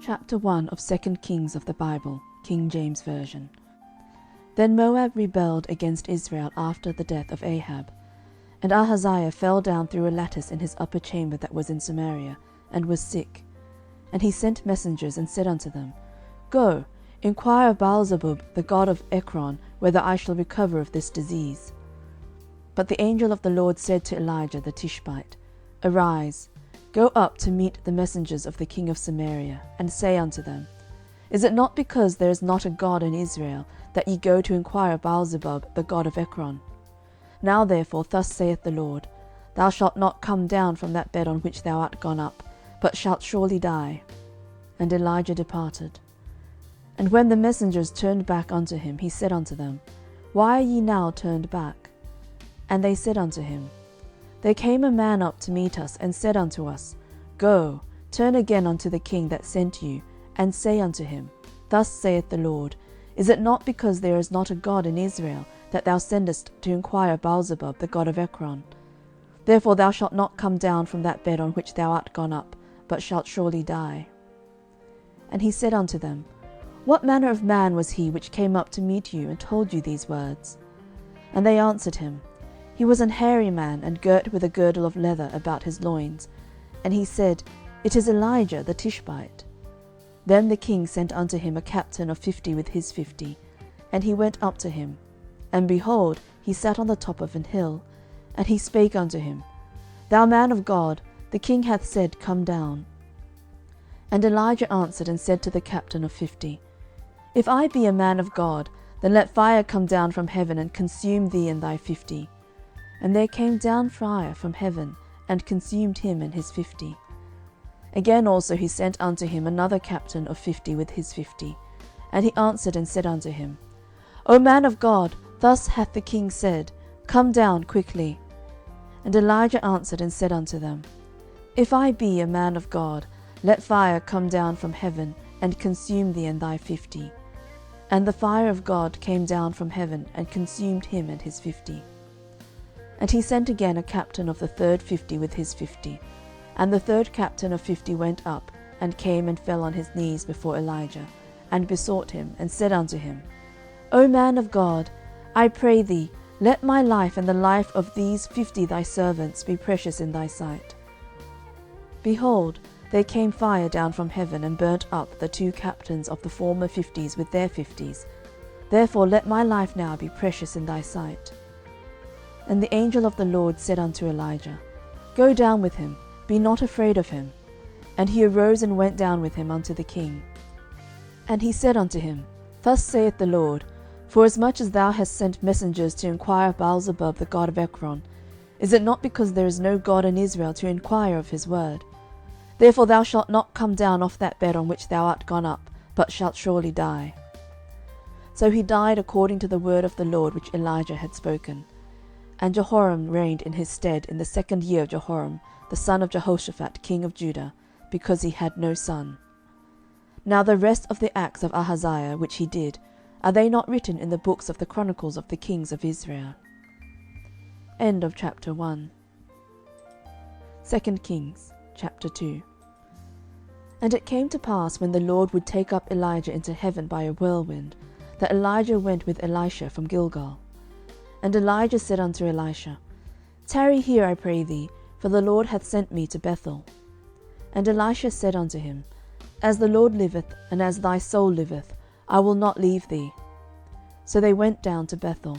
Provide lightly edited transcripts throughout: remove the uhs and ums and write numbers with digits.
Chapter 1 of 2 Kings of the Bible, King James Version. Then Moab rebelled against Israel after the death of Ahab. And Ahaziah fell down through a lattice in his upper chamber that was in Samaria, and was sick. And he sent messengers, and said unto them, Go, inquire of Baalzebub, the god of Ekron, whether I shall recover of this disease. But the angel of the Lord said to Elijah the Tishbite, Arise, go up to meet the messengers of the king of Samaria, and say unto them, Is it not because there is not a God in Israel, that ye go to inquire of Baalzebub, the god of Ekron? Now therefore thus saith the Lord, Thou shalt not come down from that bed on which thou art gone up, but shalt surely die. And Elijah departed. And when the messengers turned back unto him, he said unto them, Why are ye now turned back? And they said unto him, There came a man up to meet us, and said unto us, Go, turn again unto the king that sent you, and say unto him, Thus saith the Lord, Is it not because there is not a God in Israel, that thou sendest to inquire of Baalzebub, the god of Ekron? Therefore thou shalt not come down from that bed on which thou art gone up, but shalt surely die. And he said unto them, What manner of man was he which came up to meet you, and told you these words? And they answered him, He was an hairy man, and girt with a girdle of leather about his loins. And he said, It is Elijah the Tishbite. Then the king sent unto him a captain of 50 with his 50. And he went up to him. And behold, he sat on the top of an hill. And he spake unto him, Thou man of God, the king hath said, Come down. And Elijah answered and said to the captain of 50, If I be a man of God, then let fire come down from heaven, and consume thee and thy 50. And there came down fire from heaven, and consumed him and his 50. Again also he sent unto him another captain of 50 with his 50. And he answered and said unto him, O man of God, thus hath the king said, Come down quickly. And Elijah answered and said unto them, If I be a man of God, let fire come down from heaven, and consume thee and thy 50. And the fire of God came down from heaven, and consumed him and his 50. And he sent again a captain of the third 50 with his 50. And the third captain of 50 went up, and came and fell on his knees before Elijah, and besought him, and said unto him, O man of God, I pray thee, let my life and the life of these 50 thy servants be precious in thy sight. Behold, there came fire down from heaven, and burnt up the 2 captains of the former 50s with their 50s. Therefore let my life now be precious in thy sight. And the angel of the Lord said unto Elijah, Go down with him, be not afraid of him. And he arose and went down with him unto the king. And he said unto him, Thus saith the Lord, Forasmuch as thou hast sent messengers to inquire of Baalzebub the god of Ekron, is it not because there is no God in Israel to inquire of his word? Therefore thou shalt not come down off that bed on which thou art gone up, but shalt surely die. So he died according to the word of the Lord which Elijah had spoken. And Jehoram reigned in his stead in the 2nd year of Jehoram, the son of Jehoshaphat king of Judah, because he had no son. Now the rest of the acts of Ahaziah which he did, are they not written in the books of the chronicles of the kings of Israel? End of chapter 1. 2 Kings, chapter 2. And it came to pass, when the Lord would take up Elijah into heaven by a whirlwind, that Elijah went with Elisha from Gilgal. And Elijah said unto Elisha, Tarry here, I pray thee, for the Lord hath sent me to Bethel. And Elisha said unto him, As the Lord liveth, and as thy soul liveth, I will not leave thee. So they went down to Bethel.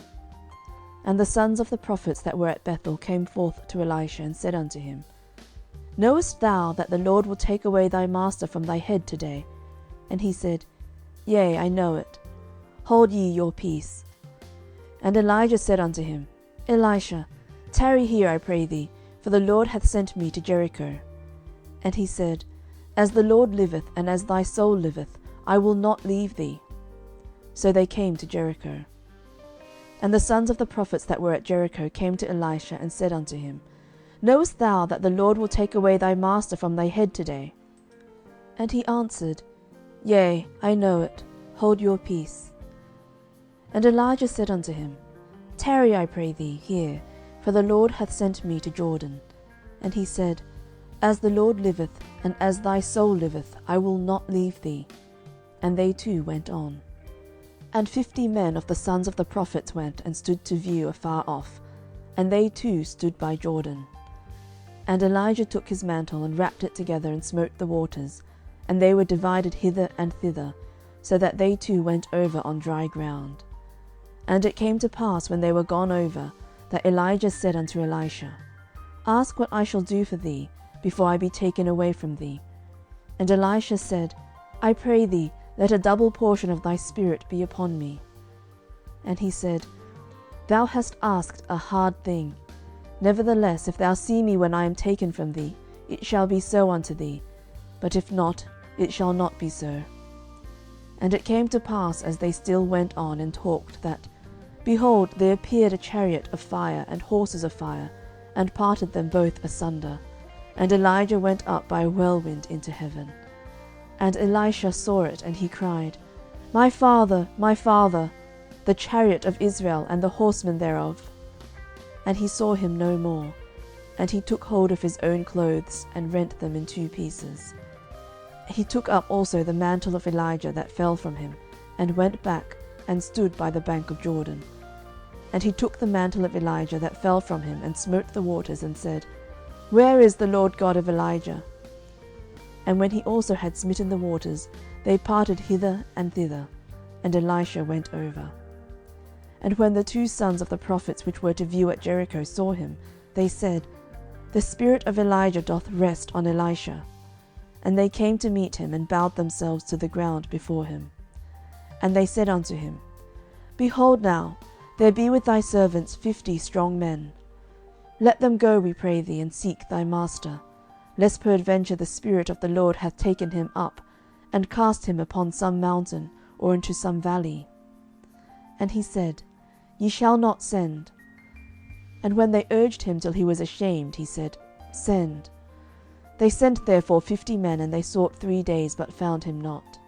And the sons of the prophets that were at Bethel came forth to Elisha, and said unto him, Knowest thou that the Lord will take away thy master from thy head today? And he said, Yea, I know it. Hold ye your peace. And Elijah said unto him, Elisha, tarry here, I pray thee, for the Lord hath sent me to Jericho. And he said, As the Lord liveth, and as thy soul liveth, I will not leave thee. So they came to Jericho. And the sons of the prophets that were at Jericho came to Elisha, and said unto him, Knowest thou that the Lord will take away thy master from thy head today? And he answered, Yea, I know it. Hold your peace. And Elijah said unto him, Tarry, I pray thee, here, for the Lord hath sent me to Jordan. And he said, As the Lord liveth, and as thy soul liveth, I will not leave thee. And they too went on. And 50 men of the sons of the prophets went and stood to view afar off, and they too stood by Jordan. And Elijah took his mantle, and wrapped it together, and smote the waters, and they were divided hither and thither, so that they too went over on dry ground. And it came to pass, when they were gone over, that Elijah said unto Elisha, Ask what I shall do for thee, before I be taken away from thee. And Elisha said, I pray thee, let a double portion of thy spirit be upon me. And he said, Thou hast asked a hard thing. Nevertheless, if thou see me when I am taken from thee, it shall be so unto thee, but if not, it shall not be so. And it came to pass, as they still went on and talked, that, behold, there appeared a chariot of fire and horses of fire, and parted them both asunder. And Elijah went up by a whirlwind into heaven. And Elisha saw it, and he cried, My father, the chariot of Israel, and the horsemen thereof. And he saw him no more. And he took hold of his own clothes, and rent them in 2 pieces. He took up also the mantle of Elijah that fell from him, and went back, and stood by the bank of Jordan. And he took the mantle of Elijah that fell from him, and smote the waters, and said, Where is the Lord God of Elijah? And when he also had smitten the waters, they parted hither and thither, and Elisha went over. And when the 2 sons of the prophets which were to view at Jericho saw him, they said, The spirit of Elijah doth rest on Elisha. And they came to meet him, and bowed themselves to the ground before him. And they said unto him, Behold now, there be with thy servants 50 strong men. Let them go, we pray thee, and seek thy master, lest peradventure the Spirit of the Lord hath taken him up, and cast him upon some mountain, or into some valley. And he said, Ye shall not send. And when they urged him till he was ashamed, he said, Send. They sent therefore 50 men, and they sought 3 days, but found him not.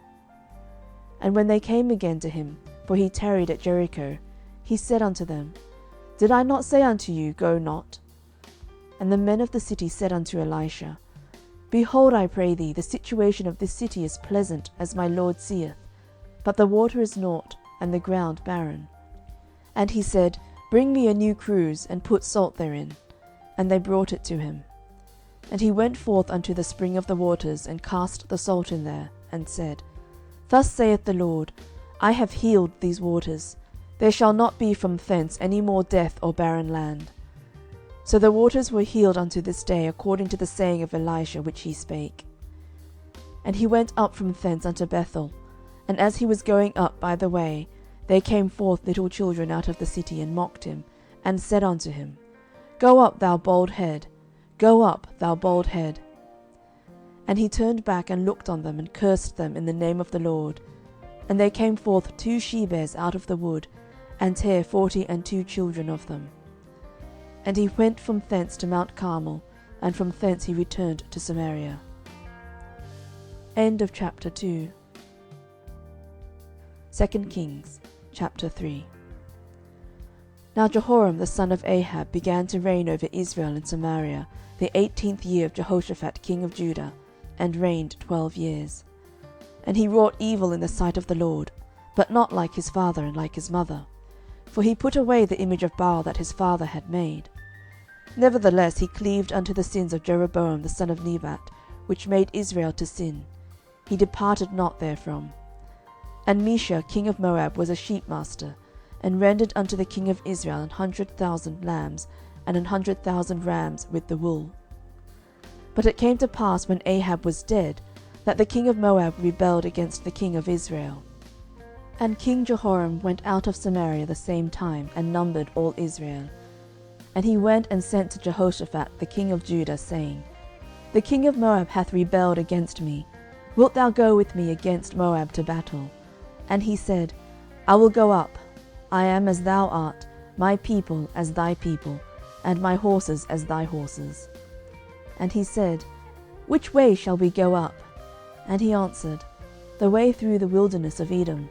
And when they came again to him, for he tarried at Jericho, he said unto them, Did I not say unto you, Go not? And the men of the city said unto Elisha, Behold, I pray thee, the situation of this city is pleasant, as my lord seeth, but the water is naught, and the ground barren. And he said, Bring me a new cruse, and put salt therein. And they brought it to him. And he went forth unto the spring of the waters, and cast the salt in there, and said, Thus saith the Lord, I have healed these waters. There shall not be from thence any more death or barren land. So the waters were healed unto this day, according to the saying of Elisha which he spake. And he went up from thence unto Bethel, and as he was going up by the way, there came forth little children out of the city, and mocked him, and said unto him, Go up, thou bald head, go up, thou bald head. And he turned back, and looked on them, and cursed them in the name of the Lord. And there came forth 2 she-bears out of the wood, and tare 42 children of them. And he went from thence to Mount Carmel, and from thence he returned to Samaria. End of chapter 2. 2 Kings, chapter 3. Now Jehoram the son of Ahab began to reign over Israel in Samaria the 18th year of Jehoshaphat king of Judah, and reigned 12 years. And he wrought evil in the sight of the Lord, but not like his father and like his mother. For he put away the image of Baal that his father had made. Nevertheless he cleaved unto the sins of Jeroboam the son of Nebat, which made Israel to sin. He departed not therefrom. And Mesha king of Moab was a sheepmaster, and rendered unto the king of Israel 100,000 lambs, and 100,000 rams with the wool. But it came to pass, when Ahab was dead, that the king of Moab rebelled against the king of Israel. And King Jehoram went out of Samaria the same time, and numbered all Israel. And he went and sent to Jehoshaphat the king of Judah, saying, The king of Moab hath rebelled against me. Wilt thou go with me against Moab to battle? And he said, I will go up. I am as thou art, my people as thy people, and my horses as thy horses. And he said, Which way shall we go up? And he answered, The way through the wilderness of Edom.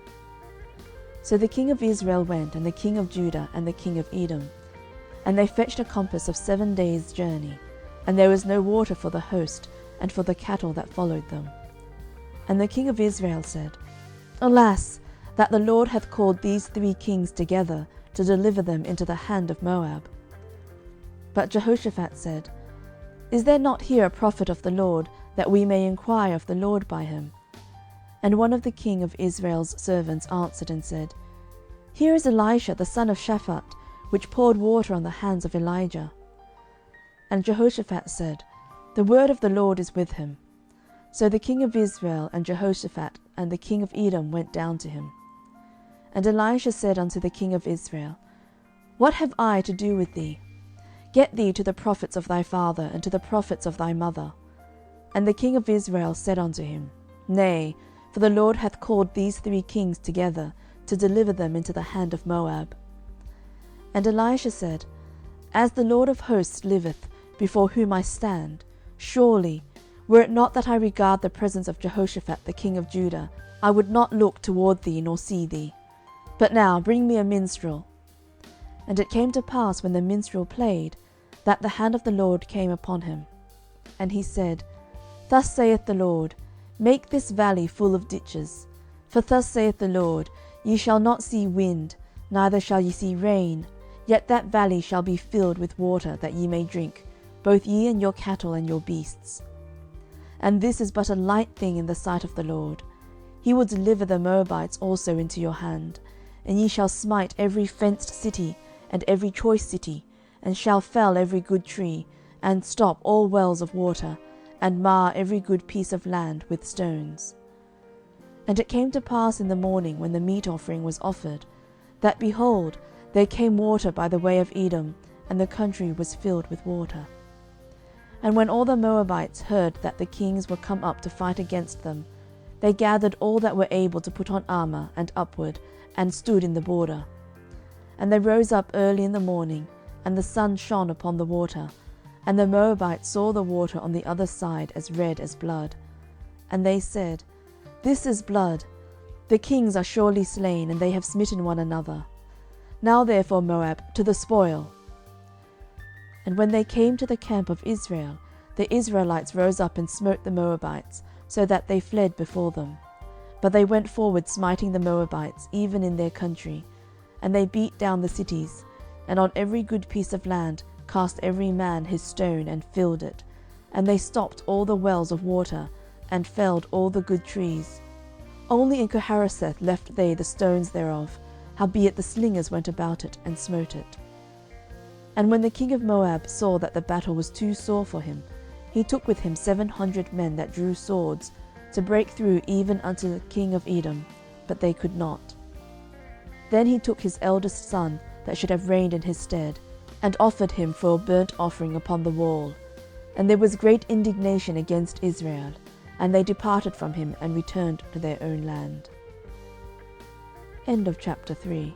So the king of Israel went, and the king of Judah, and the king of Edom. And they fetched a compass of 7 days' journey. and there was no water for the host and for the cattle that followed them. And the king of Israel said, Alas, that the Lord hath called these 3 kings together to deliver them into the hand of Moab. But Jehoshaphat said, Is there not here a prophet of the Lord, that we may inquire of the Lord by him? And one of the king of Israel's servants answered and said, Here is Elisha the son of Shaphat, which poured water on the hands of Elijah. And Jehoshaphat said, The word of the Lord is with him. So the king of Israel and Jehoshaphat and the king of Edom went down to him. And Elisha said unto the king of Israel, What have I to do with thee? Get thee to the prophets of thy father and to the prophets of thy mother. And the king of Israel said unto him, Nay, for the Lord hath called these 3 kings together to deliver them into the hand of Moab. And Elisha said, As the Lord of hosts liveth, before whom I stand, surely, were it not that I regard the presence of Jehoshaphat the king of Judah, I would not look toward thee nor see thee. But now bring me a minstrel. And it came to pass, when the minstrel played, that the hand of the Lord came upon him. And he said, Thus saith the Lord, Make this valley full of ditches. For thus saith the Lord, Ye shall not see wind, neither shall ye see rain, yet that valley shall be filled with water, that ye may drink, both ye and your cattle and your beasts. And this is but a light thing in the sight of the Lord. He will deliver the Moabites also into your hand, and ye shall smite every fenced city and every choice city, and shall fell every good tree, and stop all wells of water, and mar every good piece of land with stones. And it came to pass in the morning, when the meat offering was offered, that, behold, there came water by the way of Edom, and the country was filled with water. And when all the Moabites heard that the kings were come up to fight against them, they gathered all that were able to put on armour, and upward, and stood in the border. And they rose up early in the morning, and the sun shone upon the water, and the Moabites saw the water on the other side as red as blood. And they said, This is blood. The kings are surely slain, and they have smitten one another. Now therefore, Moab, to the spoil. And when they came to the camp of Israel, the Israelites rose up and smote the Moabites, so that they fled before them. But they went forward, smiting the Moabites, even in their country. And they beat down the cities, and on every good piece of land cast every man his stone, and filled it. And they stopped all the wells of water, and felled all the good trees. Only in Keharaseth left they the stones thereof, howbeit the slingers went about it, and smote it. And when the king of Moab saw that the battle was too sore for him, he took with him 700 men that drew swords, to break through even unto the king of Edom, but they could not. Then he took his eldest son, that should have reigned in his stead, and offered him for a burnt offering upon the wall. And there was great indignation against Israel, and they departed from him, and returned to their own land. End of chapter 3.